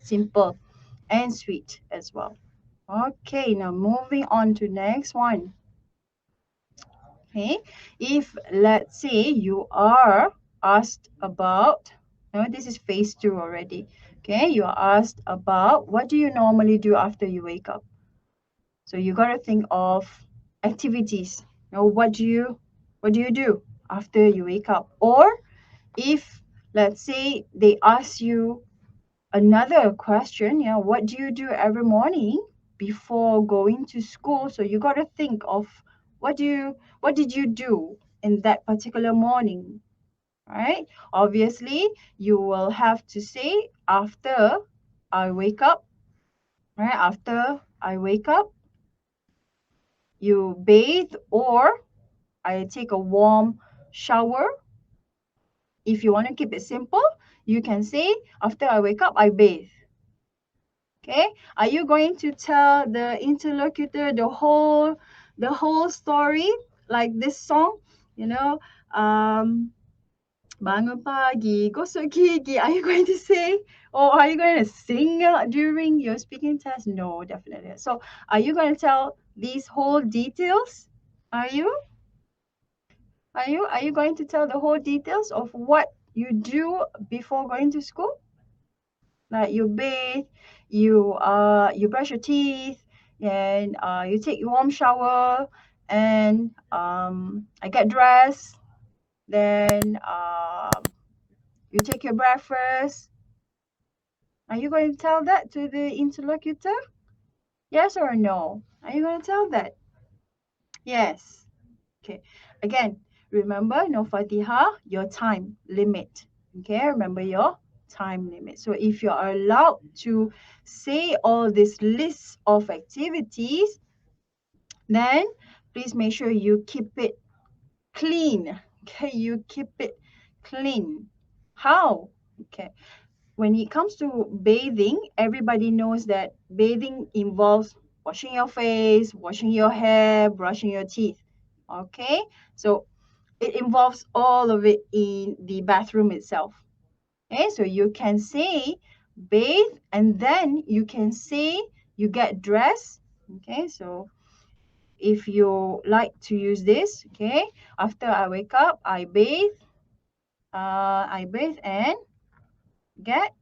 simple and sweet as well. Okay, now moving on to next one. Okay, if let's say you are asked about, no, this is phase 2 already. Okay, you are asked about what do you normally do after you wake up. So you got to think of activities. What do you do after you wake up? Or if let's say they ask you another question, what do you do every morning before going to school? So you got to think of what did you do in that particular morning, right? Obviously, you will have to say after I wake up, right? After I wake up, you bathe or I take a warm shower. If you want to keep it simple, you can say after I wake up, I bathe. Okay, are you going to tell the interlocutor the whole story like this song? You know, um, bangun pagi, gosok gigi. Are you going to say, or are you going to sing during your speaking test? No, definitely. So, are you going to tell these whole details? Are you? Are you going to tell the whole details of what you do before going to school? Like you bathe, you brush your teeth, and you take your warm shower, and I get dressed. Then you take your breakfast. Are you going to tell that to the interlocutor? Yes or no? Are you going to tell that? Yes. Okay. Again, remember, no Fatiha, your time limit. Okay, remember your time limit. So if you are allowed to say all this list of activities, then please make sure you keep it clean. Okay, you keep it clean. How? Okay. When it comes to bathing, everybody knows that bathing involves washing your face, washing your hair, brushing your teeth. Okay, so it involves all of it in the bathroom itself. Okay, so you can say bathe and then you can say you get dressed. Okay, so if you like to use this, okay, after I wake up, I bathe get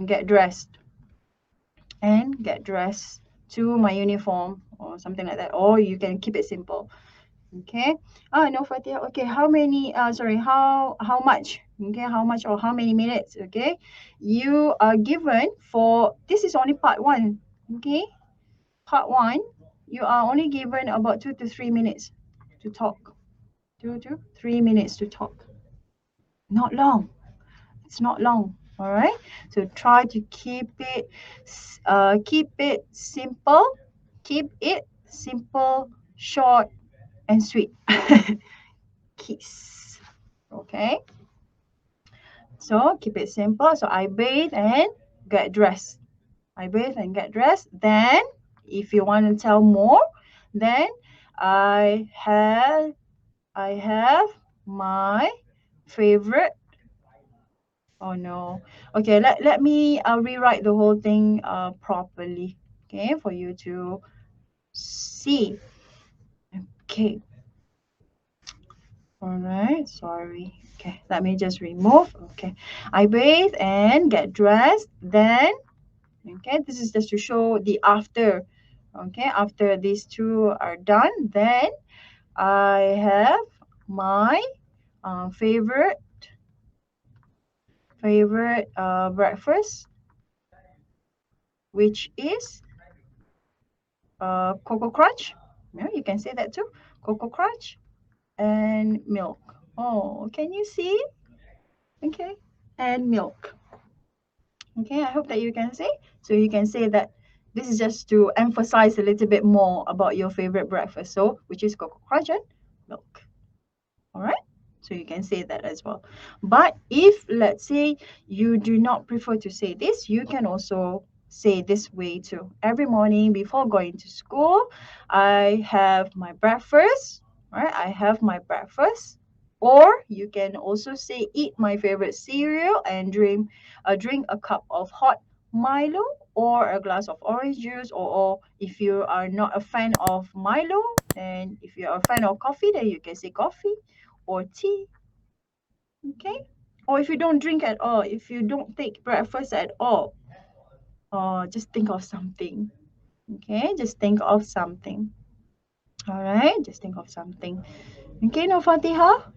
get dressed get dressed to my uniform or something like that. Or you can keep it simple. Okay. No, Fatia. Okay, how many? Sorry, how much? Okay, how much or how many minutes? Okay, you are given for this is only part one. Okay, part one, you are only given about 2 to 3 minutes to talk. 2 to 3 minutes to talk. Not long. It's not long. All right. So try to keep it simple. Keep it simple, short, and sweet. Kiss. Okay. So keep it simple. So I bathe and get dressed. I bathe and get dressed. Then, if you want to tell more, then I have I have my favorite. Oh no. Okay, let me rewrite the whole thing properly. Okay, for you to see. Okay. All right. Sorry. Okay, let me just remove. Okay, I bathe and get dressed. Then, okay, this is just to show the after. Okay, after these two are done, then I have my favorite breakfast, which is Cocoa Crunch. Yeah, you can say that too. Cocoa Crunch and milk. Oh, can you see? Okay, and milk. Okay, I hope that you can say. So you can say that this is just to emphasize a little bit more about your favorite breakfast. So, which is Cocoa Crunch and milk. All right. So you can say that as well. But if let's say you do not prefer to say this, you can also say this way too. Every morning before going to school, I have my breakfast, right? I have my breakfast Or you can also say, eat my favorite cereal and drink a cup of hot Milo or a glass of orange juice. Or if you are not a fan of Milo, and if you're a fan of coffee, then you can say coffee or tea. Okay? Or if you don't drink at all, if you don't take breakfast at all, just think of something. Okay? Just think of something. All right? Just think of something. Okay, no, Fatiha?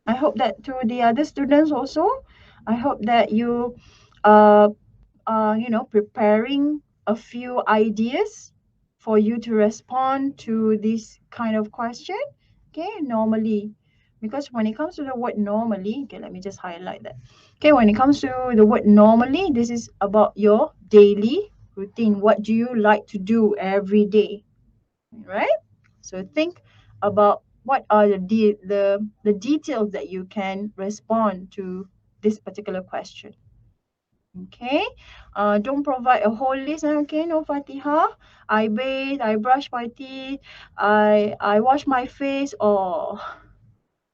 I hope that to the other students also, I hope that you uh preparing a few ideas for you to respond to this kind of question. Okay, normally, because when it comes to the word normally, okay, let me just highlight that. Okay, when it comes to the word normally, this is about your daily routine. What do you like to do every day? Right? So think about what are the details that you can respond to this particular question. Okay, don't provide a whole list. Okay, no, Fatiha. I bathe, I brush my teeth, I wash my face. Or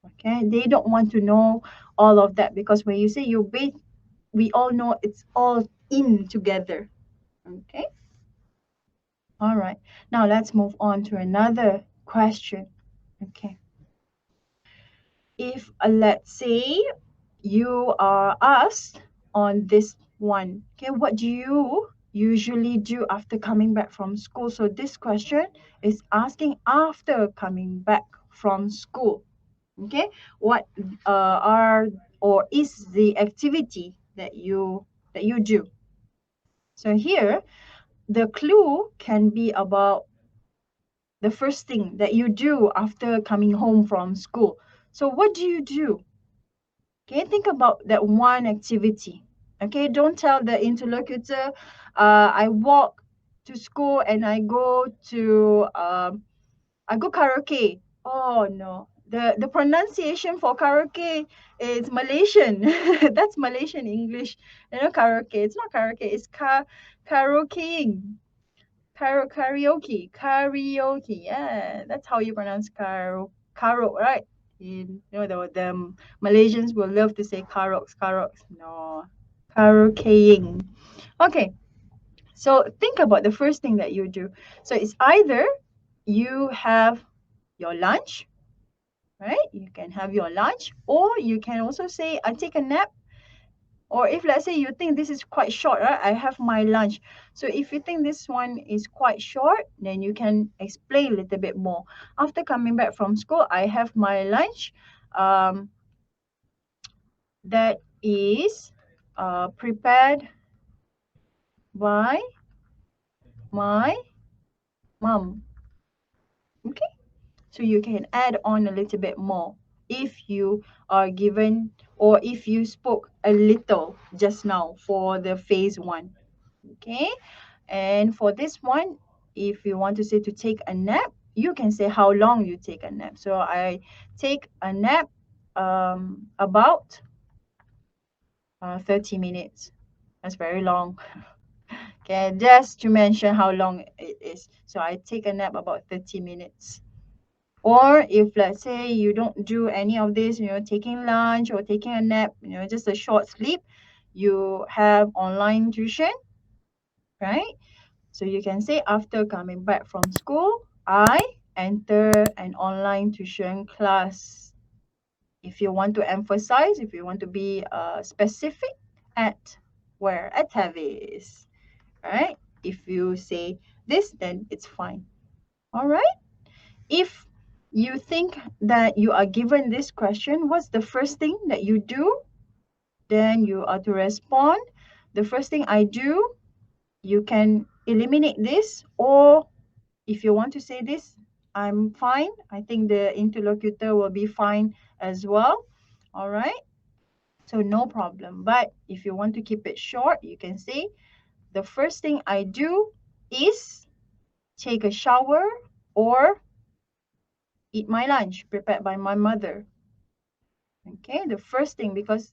okay, they don't want to know all of that, because when you say you bathe, we all know it's all in together. Okay, all right. Now let's move on to another question. Okay, if let's say you are asked on this one, okay, what do you usually do after coming back from school? So this question is asking after coming back from school. Okay, what are or is the activity that you do? So here the clue can be about the first thing that you do after coming home from school. So what do you do? Okay, think about that one activity. Okay, don't tell the interlocutor, I walk to school and I go karaoke. Oh no, the pronunciation for karaoke is Malaysian. That's Malaysian English. Karaoke. It's not karaoke. It's karaokeing. Karaoke. Yeah, that's how you pronounce karo, right? The Malaysians will love to say karoks. No, karaokeing. Okay, so think about the first thing that you do. So it's either you have your lunch, right? You can have your lunch, or you can also say, I take a nap. Or if let's say you think this is quite short, right? I have my lunch. So if you think this one is quite short, then you can explain a little bit more. After coming back from school, I have my lunch. That is prepared by my mom. Okay, so you can add on a little bit more if you are given, or if you spoke a little just now for the phase one. Okay, and for this one, if you want to say to take a nap, you can say how long you take a nap. So I take a nap about 30 minutes. That's very long. Okay, just to mention how long it is. So I take a nap about 30 minutes. Or if let's say you don't do any of this, taking lunch or taking a nap, just a short sleep, you have online tuition, right? So you can say, after coming back from school, I enter an online tuition class. If you want to emphasize, if you want to be specific, at where? At Tavis, right? If you say this, then it's fine. All right. If you think that you are given this question, what's the first thing that you do? Then you are to respond. The first thing I do, you can eliminate this, or if you want to say this, I'm fine. I think the interlocutor will be fine as well. All right. So no problem. But if you want to keep it short, you can say, the first thing I do is take a shower or eat my lunch prepared by my mother. Okay, the first thing, because